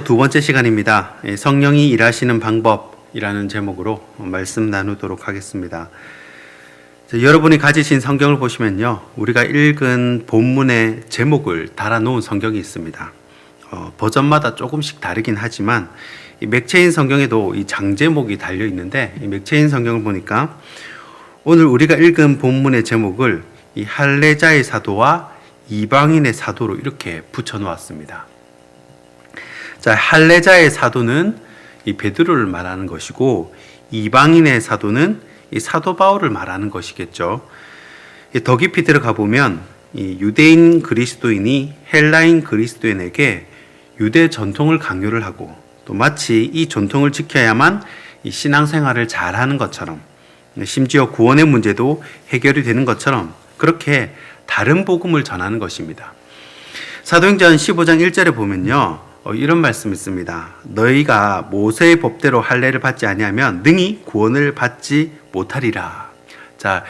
두 번째 시간입니다. 성령이 일하시는 방법이라는 제목으로 말씀 나누도록 하겠습니다. 여러분이 가지신 성경을 보시면요, 우리가 읽은 본문의 제목을 달아놓은 성경이 있습니다. 버전마다 조금씩 다르긴 하지만 이 맥체인 성경에도 이 장제목이 달려 있는데, 이 맥체인 성경을 보니까 오늘 우리가 읽은 본문의 제목을 이 할례자의 사도와 이방인의 사도로 이렇게 붙여 놓았습니다. 자, 할례자의 사도는 이 베드로를 말하는 것이고, 이방인의 사도는 이 사도 바울을 말하는 것이겠죠. 더 깊이 들어가 보면 이 유대인 그리스도인이 헬라인 그리스도인에게 유대 전통을 강요를 하고, 또 마치 이 전통을 지켜야만 이 신앙생활을 잘하는 것처럼, 심지어 구원의 문제도 해결이 되는 것처럼 그렇게 다른 복음을 전하는 것입니다. 사도행전 15장 1절에 보면요, 이런 말씀이 있습니다. 너희가 모세의 법대로 할례를 받지 아니하면 능히 구원을 받지 못하리라. 자,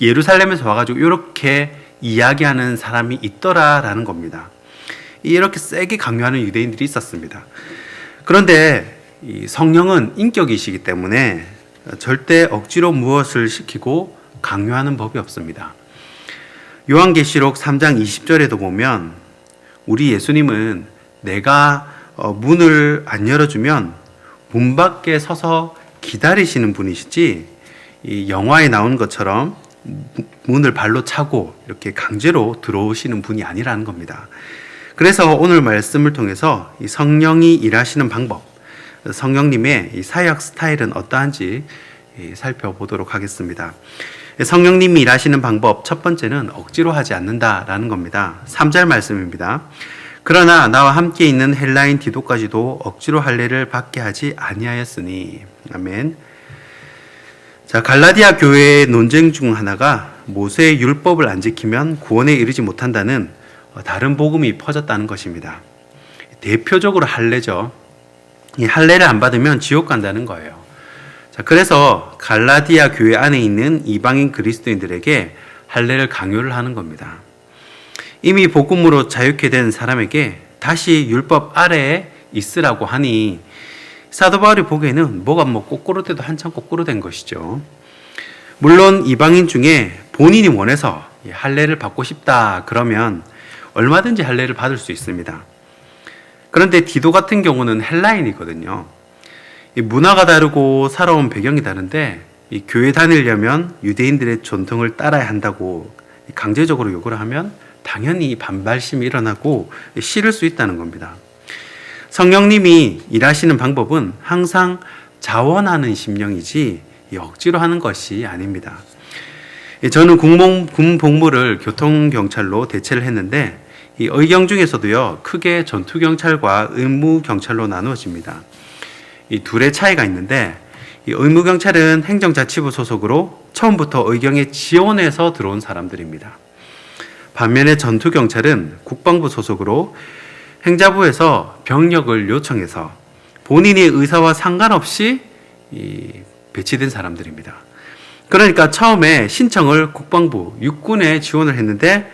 예루살렘에서 와가지고 이렇게 이야기하는 사람이 있더라라는 겁니다. 이렇게 세게 강요하는 유대인들이 있었습니다. 그런데 이 성령은 인격이시기 때문에 절대 억지로 무엇을 시키고 강요하는 법이 없습니다. 요한계시록 3장 20절에도 보면 우리 예수님은 내가 문을 안 열어주면 문 밖에 서서 기다리시는 분이시지, 이 영화에 나온 것처럼 문을 발로 차고 이렇게 강제로 들어오시는 분이 아니라는 겁니다. 그래서 오늘 말씀을 통해서 이 성령이 일하시는 방법, 성령님의 이 사역 스타일은 어떠한지 살펴보도록 하겠습니다. 성령님이 일하시는 방법, 첫 번째는 억지로 하지 않는다라는 겁니다. 3절 말씀입니다. 그러나 나와 함께 있는 헬라인 디도까지도 억지로 할례를 받게 하지 아니하였으니. 아멘. 자, 갈라디아 교회의 논쟁 중 하나가 모세의 율법을 안 지키면 구원에 이르지 못한다는 다른 복음이 퍼졌다는 것입니다. 대표적으로 할례죠. 이 할례를 안 받으면 지옥 간다는 거예요. 자, 그래서 갈라디아 교회 안에 있는 이방인 그리스도인들에게 할례를 강요를 하는 겁니다. 이미 복음으로 자유케 된 사람에게 다시 율법 아래에 있으라고 하니 사도 바울이 보기에는 뭐가 거꾸로 돼도 한참 거꾸로 된 것이죠. 물론 이방인 중에 본인이 원해서 할례를 받고 싶다 그러면 얼마든지 할례를 받을 수 있습니다. 그런데 디도 같은 경우는 헬라인이거든요. 이 문화가 다르고 살아온 배경이 다른데 이 교회 다니려면 유대인들의 전통을 따라야 한다고 강제적으로 요구를 하면 당연히 반발심이 일어나고 싫을 수 있다는 겁니다. 성령님이 일하시는 방법은 항상 자원하는 심령이지 억지로 하는 것이 아닙니다. 저는 군 복무를 교통경찰로 대체를 했는데 이 의경 중에서도요, 크게 전투경찰과 의무경찰로 나누어집니다. 이 둘의 차이가 있는데, 이 의무경찰은 행정자치부 소속으로 처음부터 의경에 지원해서 들어온 사람들입니다. 반면에 전투경찰은 국방부 소속으로 행자부에서 병력을 요청해서 본인의 의사와 상관없이 배치된 사람들입니다. 그러니까 처음에 신청을 국방부, 육군에 지원을 했는데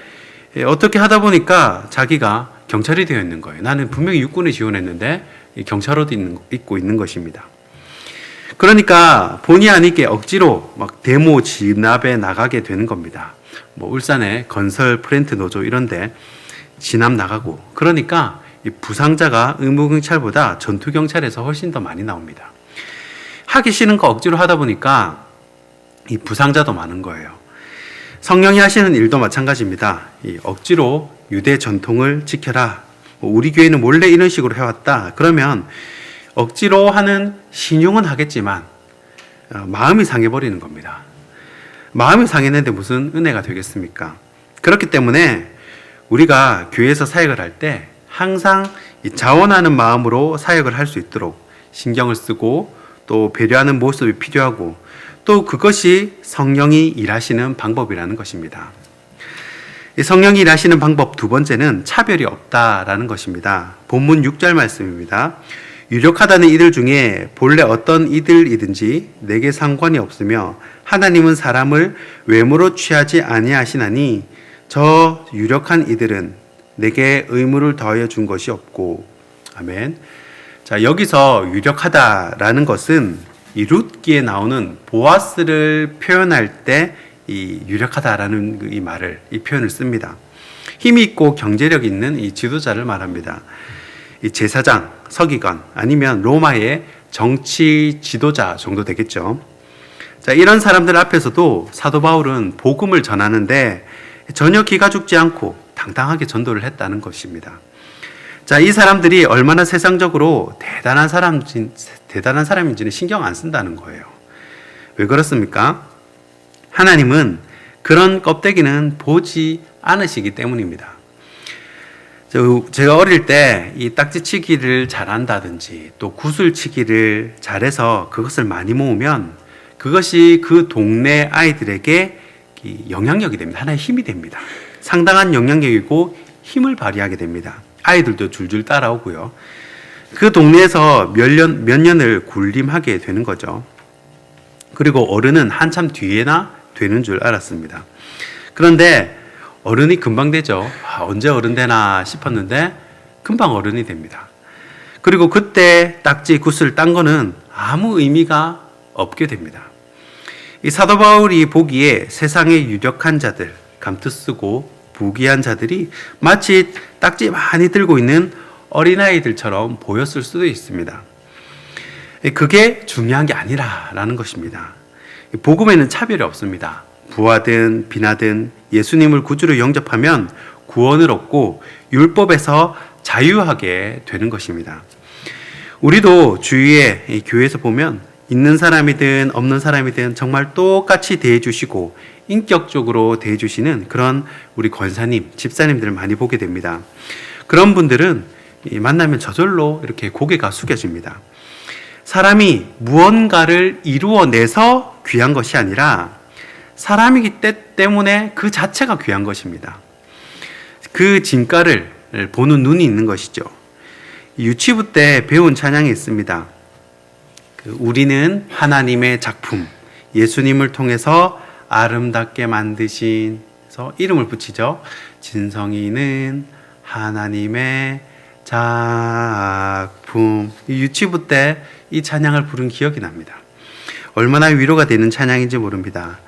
어떻게 하다 보니까 자기가 경찰이 되어 있는 거예요. 나는 분명히 육군에 지원했는데 경찰로도 있고 있는 것입니다. 그러니까 본의 아니게 억지로 막 데모 진압에 나가게 되는 겁니다. 울산의 건설 프렌트 노조 이런데 진압 나가고, 그러니까 이 부상자가 의무경찰보다 전투경찰에서 훨씬 더 많이 나옵니다. 하기 싫은 거 억지로 하다 보니까 이 부상자도 많은 거예요. 성령이 하시는 일도 마찬가지입니다. 이 억지로 유대 전통을 지켜라. 우리 교회는 원래 이런 식으로 해왔다. 그러면 억지로 하는 신용은 하겠지만 마음이 상해버리는 겁니다. 마음이 상했는데 무슨 은혜가 되겠습니까? 그렇기 때문에 우리가 교회에서 사역을 할 때 항상 자원하는 마음으로 사역을 할 수 있도록 신경을 쓰고 또 배려하는 모습이 필요하고, 또 그것이 성령이 일하시는 방법이라는 것입니다. 성령이 일하시는 방법 두 번째는 차별이 없다라는 것입니다. 본문 6절 말씀입니다. 유력하다는 이들 중에 본래 어떤 이들이든지 내게 상관이 없으며 하나님은 사람을 외모로 취하지 아니하시나니 저 유력한 이들은 내게 의무를 더하여 준 것이 없고. 아멘. 자, 여기서 유력하다라는 것은 이 룻기에 나오는 보아스를 표현할 때 이 유력하다라는 이 표현을 씁니다. 힘이 있고 경제력 있는 이 지도자를 말합니다. 이 제사장, 서기관 아니면 로마의 정치 지도자 정도 되겠죠. 자, 이런 사람들 앞에서도 사도 바울은 복음을 전하는데 전혀 기가 죽지 않고 당당하게 전도를 했다는 것입니다. 자, 이 사람들이 얼마나 세상적으로 대단한 사람인지는 신경 안 쓴다는 거예요. 왜 그렇습니까? 하나님은 그런 껍데기는 보지 않으시기 때문입니다. 제가 어릴 때 이 딱지치기를 잘한다든지 또 구슬치기를 잘해서 그것을 많이 모으면 그것이 그 동네 아이들에게 영향력이 됩니다. 하나의 힘이 됩니다. 상당한 영향력이고 힘을 발휘하게 됩니다. 아이들도 줄줄 따라오고요. 그 동네에서 몇 년을 군림하게 되는 거죠. 그리고 어른은 한참 뒤에나 되는 줄 알았습니다. 그런데 어른이 금방 되죠. 언제 어른 되나 싶었는데 금방 어른이 됩니다. 그리고 그때 딱지, 구슬 딴 거는 아무 의미가 없게 됩니다. 이 사도 바울이 보기에 세상에 유력한 자들, 감투쓰고 부귀한 자들이 마치 딱지 많이 들고 있는 어린아이들처럼 보였을 수도 있습니다. 그게 중요한 게 아니라라는 것입니다. 복음에는 차별이 없습니다. 부하든 빈하든 예수님을 구주로 영접하면 구원을 얻고 율법에서 자유하게 되는 것입니다. 우리도 주위에 교회에서 보면 있는 사람이든 없는 사람이든 정말 똑같이 대해주시고 인격적으로 대해주시는 그런 우리 권사님, 집사님들을 많이 보게 됩니다. 그런 분들은 만나면 저절로 이렇게 고개가 숙여집니다. 사람이 무언가를 이루어내서 귀한 것이 아니라 사람이기 때문에 그 자체가 귀한 것입니다. 그 진가를 보는 눈이 있는 것이죠. 유치부 때 배운 찬양이 있습니다. 우리는 하나님의 작품, 예수님을 통해서 아름답게 만드신, 그래서 이름을 붙이죠. 진성이는 하나님의 작품. 유치부 때 이 찬양을 부른 기억이 납니다. 얼마나 위로가 되는 찬양인지 모릅니다.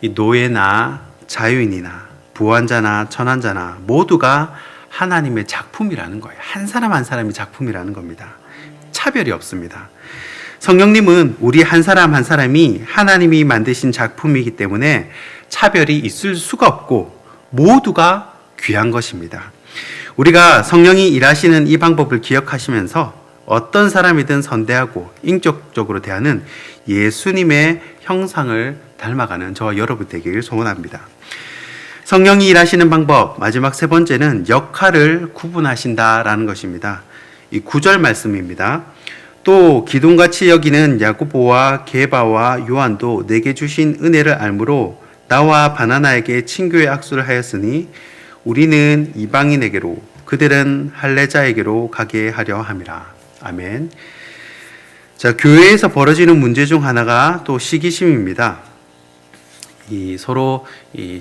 이 노예나 자유인이나 부환자나 천한자나 모두가 하나님의 작품이라는 거예요. 한 사람 한 사람이 작품이라는 겁니다. 차별이 없습니다. 성령님은 우리 한 사람 한 사람이 하나님이 만드신 작품이기 때문에 차별이 있을 수가 없고 모두가 귀한 것입니다. 우리가 성령이 일하시는 이 방법을 기억하시면서 어떤 사람이든 선대하고 인격적으로 대하는 예수님의 형상을 닮아가는 저와 여러분 되기를 소원합니다. 성령이 일하시는 방법, 마지막 세 번째는 역할을 구분하신다라는 것입니다. 이 9절 말씀입니다. 또 기둥같이 여기는 야고보와 게바와 요한도 내게 주신 은혜를 알므로 나와 바나나에게 친교의 악수를 하였으니 우리는 이방인에게로 그들은 할례자에게로 가게 하려 함이라. 아멘. 자, 교회에서 벌어지는 문제 중 하나가 또 시기심입니다. 서로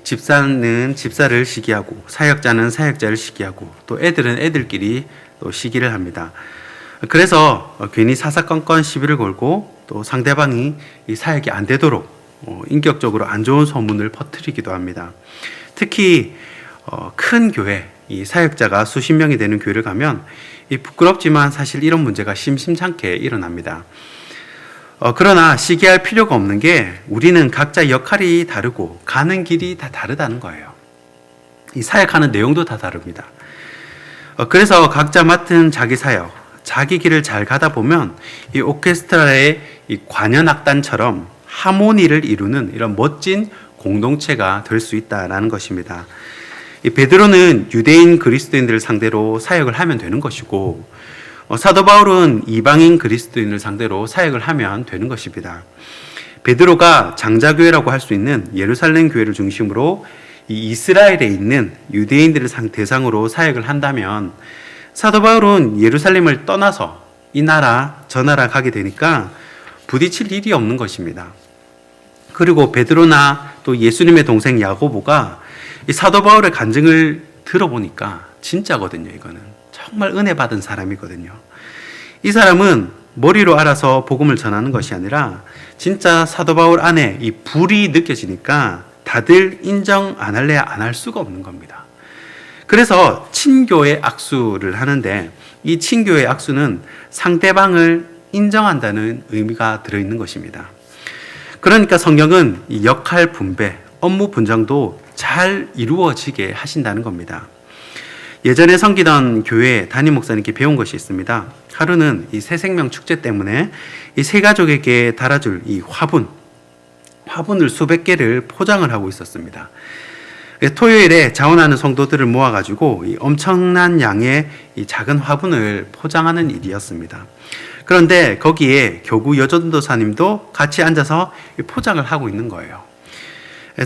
집사는 집사를 시기하고 사역자는 사역자를 시기하고 또 애들은 애들끼리 또 시기를 합니다. 그래서 괜히 사사건건 시비를 걸고 또 상대방이 이 사역이 안 되도록 인격적으로 안 좋은 소문을 퍼뜨리기도 합니다. 특히 큰 교회, 이 사역자가 수십 명이 되는 교회를 가면 부끄럽지만 사실 이런 문제가 심심찮게 일어납니다. 그러나 시기할 필요가 없는 게 우리는 각자 역할이 다르고 가는 길이 다 다르다는 거예요. 이 사역하는 내용도 다 다릅니다. 그래서 각자 맡은 자기 사역, 자기 길을 잘 가다 보면 이 오케스트라의 이 관현악단처럼 하모니를 이루는 이런 멋진 공동체가 될 수 있다라는 것입니다. 이 베드로는 유대인 그리스도인들을 상대로 사역을 하면 되는 것이고 사도 바울은 이방인 그리스도인을 상대로 사역을 하면 되는 것입니다. 베드로가 장자교회라고 할 수 있는 예루살렘 교회를 중심으로 이 이스라엘에 있는 유대인들을 대상으로 사역을 한다면 사도 바울은 예루살렘을 떠나서 이 나라 저 나라 가게 되니까 부딪힐 일이 없는 것입니다. 그리고 베드로나 또 예수님의 동생 야고보가 이 사도 바울의 간증을 들어보니까 진짜거든요. 이거는 정말 은혜 받은 사람이거든요. 이 사람은 머리로 알아서 복음을 전하는 것이 아니라 진짜 사도 바울 안에 이 불이 느껴지니까 다들 인정 안 할래야 안 할 수가 없는 겁니다. 그래서 친교의 악수를 하는데 이 친교의 악수는 상대방을 인정한다는 의미가 들어있는 것입니다. 그러니까 성경은 이 역할 분배, 업무 분장도 잘 이루어지게 하신다는 겁니다. 예전에 섬기던 교회 담임 목사님께 배운 것이 있습니다. 하루는 이 새생명 축제 때문에 이 새 가족에게 달아줄 이 화분을 수백 개를 포장을 하고 있었습니다. 토요일에 자원하는 성도들을 모아가지고 이 엄청난 양의 이 작은 화분을 포장하는 일이었습니다. 그런데 거기에 교구 여전도사님도 같이 앉아서 포장을 하고 있는 거예요.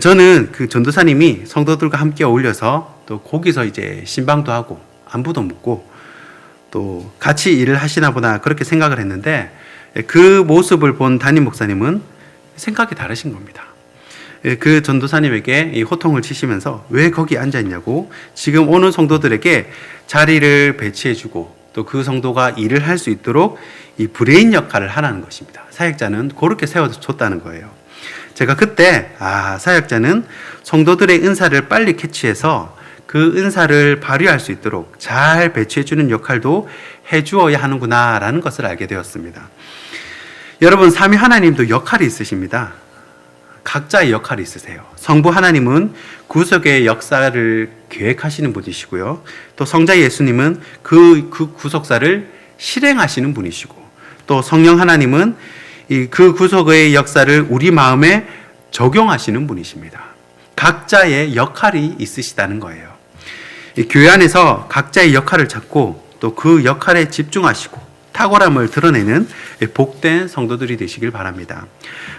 저는 그 전도사님이 성도들과 함께 어울려서 또 거기서 이제 신방도 하고 안부도 묻고 또 같이 일을 하시나 보다 그렇게 생각을 했는데 그 모습을 본 담임 목사님은 생각이 다르신 겁니다. 그 전도사님에게 이 호통을 치시면서 왜 거기 앉아 있냐고 지금 오는 성도들에게 자리를 배치해주고 또 그 성도가 일을 할 수 있도록 이 브레인 역할을 하라는 것입니다. 사역자는 그렇게 세워줬다는 거예요. 제가 그때 사역자는 성도들의 은사를 빨리 캐치해서 그 은사를 발휘할 수 있도록 잘 배치해주는 역할도 해주어야 하는구나라는 것을 알게 되었습니다. 여러분, 삼위 하나님도 역할이 있으십니다. 각자의 역할이 있으세요. 성부 하나님은 구속의 역사를 계획하시는 분이시고요. 또 성자 예수님은 그 구속사를 실행하시는 분이시고 또 성령 하나님은 그 구속의 역사를 우리 마음에 적용하시는 분이십니다. 각자의 역할이 있으시다는 거예요. 교회 안에서 각자의 역할을 찾고 또 그 역할에 집중하시고 탁월함을 드러내는 복된 성도들이 되시길 바랍니다.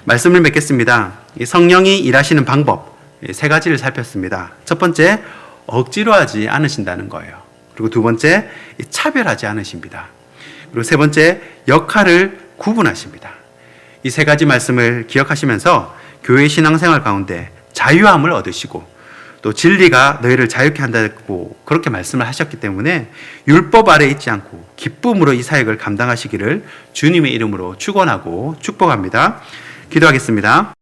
말씀을 맺겠습니다. 성령이 일하시는 방법 세 가지를 살폈습니다. 첫 번째, 억지로 하지 않으신다는 거예요. 그리고 두 번째, 차별하지 않으십니다. 그리고 세 번째, 역할을 구분하십니다. 이 세 가지 말씀을 기억하시면서 교회 신앙생활 가운데 자유함을 얻으시고 또 진리가 너희를 자유케 한다고 그렇게 말씀을 하셨기 때문에 율법 아래 있지 않고 기쁨으로 이 사역을 감당하시기를 주님의 이름으로 축원하고 축복합니다. 기도하겠습니다.